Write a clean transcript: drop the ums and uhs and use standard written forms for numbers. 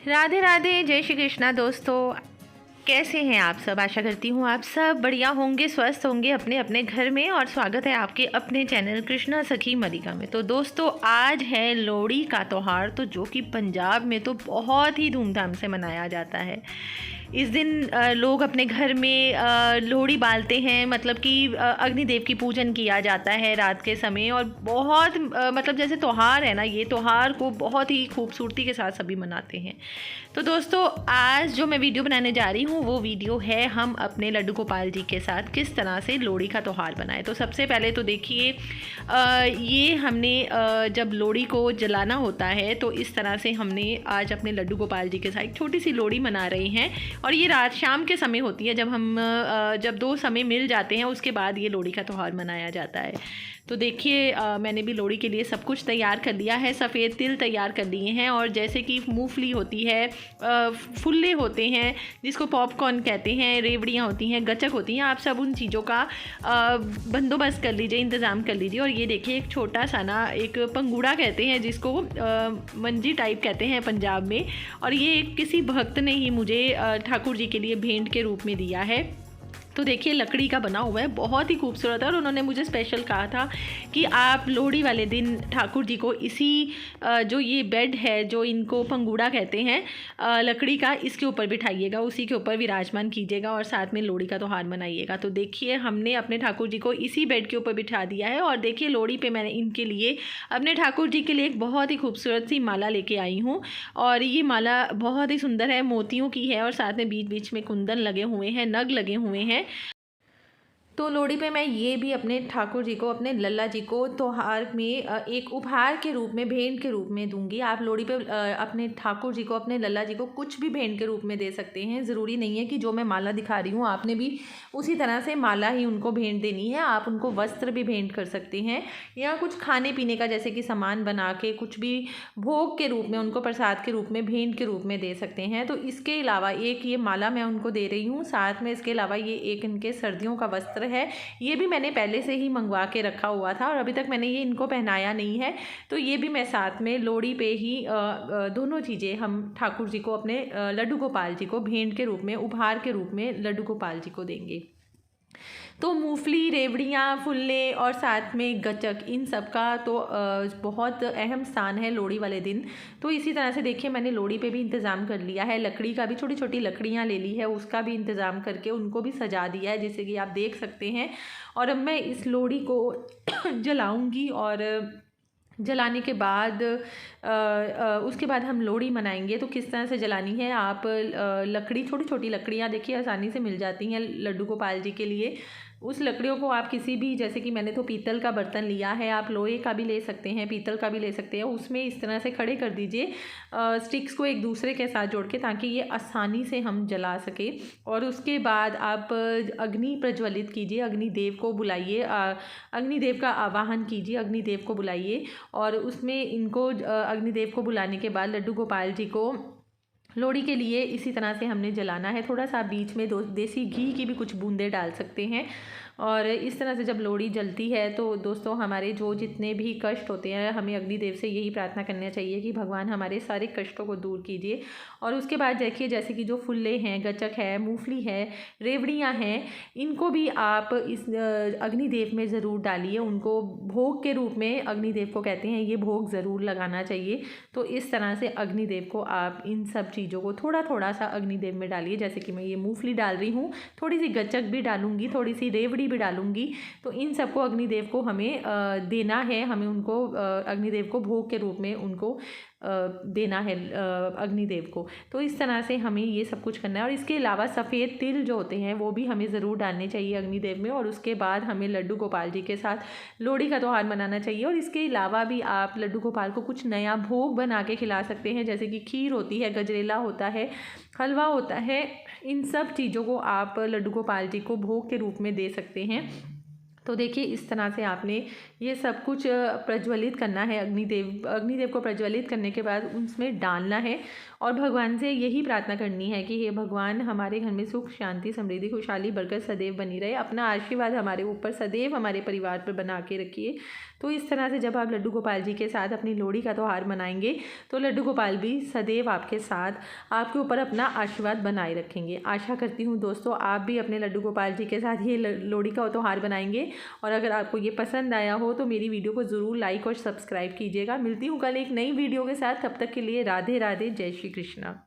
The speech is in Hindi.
राधे राधे, जय श्री कृष्णा दोस्तों। कैसे हैं आप सब? आशा करती हूँ आप सब बढ़िया होंगे, स्वस्थ होंगे अपने अपने घर में। और स्वागत है आपके अपने चैनल कृष्णा सखी मलिका में। तो दोस्तों, आज है लोहड़ी का त्यौहार, तो जो कि पंजाब में तो बहुत ही धूमधाम से मनाया जाता है। इस दिन लोग अपने घर में लोहड़ी बालते हैं, मतलब कि अग्निदेव की पूजन किया जाता है रात के समय। और बहुत मतलब जैसे त्यौहार है ना, ये त्यौहार को बहुत ही खूबसूरती के साथ सभी मनाते हैं। तो दोस्तों, आज जो मैं वीडियो बनाने जा रही हूँ वो वीडियो है हम अपने लड्डू गोपाल जी के साथ किस तरह से लोहड़ी का त्यौहार बनाए। तो सबसे पहले तो देखिए, ये हमने जब लोहड़ी को जलाना होता है तो इस तरह से हमने आज अपने लड्डू गोपाल जी के साथ एक छोटी सी लोहड़ी मना रहे हैं। और ये रात शाम के समय होती है, जब दो समय मिल जाते हैं उसके बाद ये लोहड़ी का त्यौहार मनाया जाता है। तो देखिए, मैंने भी लोहड़ी के लिए सब कुछ तैयार कर लिया है। सफ़ेद तिल तैयार कर लिए हैं, और जैसे कि मूंगफली होती है, फुल्ले होते हैं जिसको पॉपकॉर्न कहते हैं, रेवड़ियाँ होती हैं, गचक होती हैं, आप सब उन चीज़ों का बंदोबस्त कर लीजिए, इंतज़ाम कर लीजिए। और ये देखिए, एक छोटा सा ना एक पंगूड़ा कहते हैं जिसको, मंजी टाइप कहते हैं पंजाब में। और ये किसी भक्त ने ही मुझे ठाकुर जी के लिए भेंट के रूप में दिया है। तो देखिए, लकड़ी का बना हुआ है, बहुत ही खूबसूरत है। और उन्होंने मुझे स्पेशल कहा था कि आप लोहड़ी वाले दिन ठाकुर जी को इसी जो ये बेड है, जो इनको पंगूड़ा कहते हैं लकड़ी का, इसके ऊपर बिठाइएगा, उसी के ऊपर विराजमान कीजिएगा और साथ में लोहड़ी का त्यौहार मनाइएगा। तो देखिए, हमने अपने ठाकुर जी को इसी बेड के ऊपर बिठा दिया है। और देखिए, लोहड़ी पे मैंने इनके लिए, अपने ठाकुर जी के लिए एक बहुत ही खूबसूरत सी माला लेके आई हूँ। और ये माला बहुत ही सुंदर है, मोतियों की है, और साथ में बीच बीच में कुंदन लगे हुए हैं, नग लगे हुए हैं। तो लोहड़ी पे मैं ये भी अपने ठाकुर जी को, अपने लल्ला जी को त्यौहार में एक उपहार के रूप में, भेंट के रूप में दूंगी। आप लोहड़ी पे अपने ठाकुर जी को, अपने लल्ला जी को कुछ भी भेंट के रूप में दे सकते हैं। ज़रूरी नहीं है कि जो मैं माला दिखा रही हूँ आपने भी उसी तरह से माला ही उनको भेंट देनी है। आप उनको वस्त्र भी भेंट कर सकते हैं, या कुछ खाने पीने का जैसे कि सामान बना के कुछ भी भोग के रूप में, उनको प्रसाद के रूप में, भेंट के रूप में दे सकते हैं। तो इसके अलावा एक ये माला मैं उनको दे रही हूँ, साथ में इसके अलावा ये एक इनके सर्दियों का वस्त्र है। ये भी मैंने पहले से ही मंगवा के रखा हुआ था और अभी तक मैंने ये इनको पहनाया नहीं है। तो ये भी मैं साथ में लोहड़ी पे ही दोनों चीज़ें हम ठाकुर जी को, अपने लड्डू गोपाल जी को भेंट के रूप में, उपहार के रूप में लड्डू गोपाल जी को देंगे। तो मूंगफली, रेवड़ियाँ, फुल्ले और साथ में गचक, इन सब का तो बहुत अहम स्थान है लोहड़ी वाले दिन। तो इसी तरह से देखिए, मैंने लोहड़ी पे भी इंतज़ाम कर लिया है। लकड़ी का भी, छोटी छोटी लकड़ियाँ ले ली है, उसका भी इंतज़ाम करके उनको भी सजा दिया है, जैसे कि आप देख सकते हैं। और अब मैं इस लोहड़ी को जलाऊँगी, और जलाने के बाद उसके बाद हम लोहड़ी मनाएंगे। तो किस तरह से जलानी है, आप लकड़ी, छोटी छोटी लकड़ियाँ देखिए आसानी से मिल जाती हैं लड्डू गोपाल जी के लिए। उस लकड़ियों को आप किसी भी, जैसे कि मैंने तो पीतल का बर्तन लिया है, आप लोहे का भी ले सकते हैं, पीतल का भी ले सकते हैं, उसमें इस तरह से खड़े कर दीजिए स्टिक्स को एक दूसरे के साथ जोड़ के, ताकि ये आसानी से हम जला सके। और उसके बाद आप अग्नि प्रज्वलित कीजिए, अग्निदेव को बुलाइए, अग्निदेव का आवाहन कीजिए, अग्निदेव को बुलाइए। और उसमें इनको अग्निदेव को बुलाने के बाद लड्डू गोपाल जी को लोहड़ी के लिए इसी तरह से हमने जलाना है। थोड़ा सा बीच में देसी घी की भी कुछ बूंदें डाल सकते हैं। और इस तरह से जब लोहड़ी जलती है तो दोस्तों, हमारे जो जितने भी कष्ट होते हैं, हमें अग्निदेव से यही प्रार्थना करना चाहिए कि भगवान हमारे सारे कष्टों को दूर कीजिए। और उसके बाद देखिए, जैसे कि जो फुल्ले हैं, गचक है, मूंगफली है, रेवड़ियाँ हैं, इनको भी आप इस अग्निदेव में ज़रूर डालिए। उनको भोग के रूप में, अग्निदेव को कहते हैं, ये भोग ज़रूर लगाना चाहिए। तो इस तरह से अग्निदेव को आप इन सब चीज़ों को थोड़ा थोड़ा सा अग्निदेव में डालिए। जैसे कि मैं ये मूंगफली डाल रही हूँ, थोड़ी सी गचक भी डालूंगी, थोड़ी सी रेवड़ी भी डालूंगी। तो इन सबको अग्निदेव को हमें देना है, हमें उनको अग्निदेव को भोग के रूप में उनको देना है अग्निदेव को। तो इस तरह से हमें ये सब कुछ करना है। और इसके अलावा सफ़ेद तिल जो होते हैं वो भी हमें ज़रूर डालने चाहिए अग्निदेव में। और उसके बाद हमें लड्डू गोपाल जी के साथ लोहड़ी का त्यौहार मनाना चाहिए। और इसके अलावा भी आप लड्डू गोपाल को कुछ नया भोग बना के खिला सकते हैं, जैसे कि खीर होती है, गजरेला होता है, हलवा होता है। इन सब चीज़ों को आप लड्डू गोपाल जी को भोग के रूप में दे सकते हैं। तो देखिए, इस तरह से आपने ये सब कुछ प्रज्वलित करना है। अग्निदेव को प्रज्वलित करने के बाद उसमें डालना है, और भगवान से यही प्रार्थना करनी है कि हे भगवान, हमारे घर में सुख, शांति, समृद्धि, खुशहाली, बरकत सदैव बनी रहे। अपना आशीर्वाद हमारे ऊपर सदैव, हमारे परिवार पर बना के रखिए। तो इस तरह से जब आप लड्डू गोपाल जी के साथ अपनी लोहड़ी का त्यौहार मनाएंगे तो लड्डू गोपाल भी सदैव आपके साथ आपके ऊपर अपना आशीर्वाद बनाए रखेंगे। आशा करती हूँ दोस्तों आप भी अपने लड्डू गोपाल जी के साथ ये लोहड़ी का त्यौहार बनाएंगे। और अगर आपको ये पसंद आया हो तो मेरी वीडियो को ज़रूर लाइक और सब्सक्राइब कीजिएगा। मिलती हूँ कल एक नई वीडियो के साथ, तब तक के लिए राधे राधे, जय श्री कृष्णा।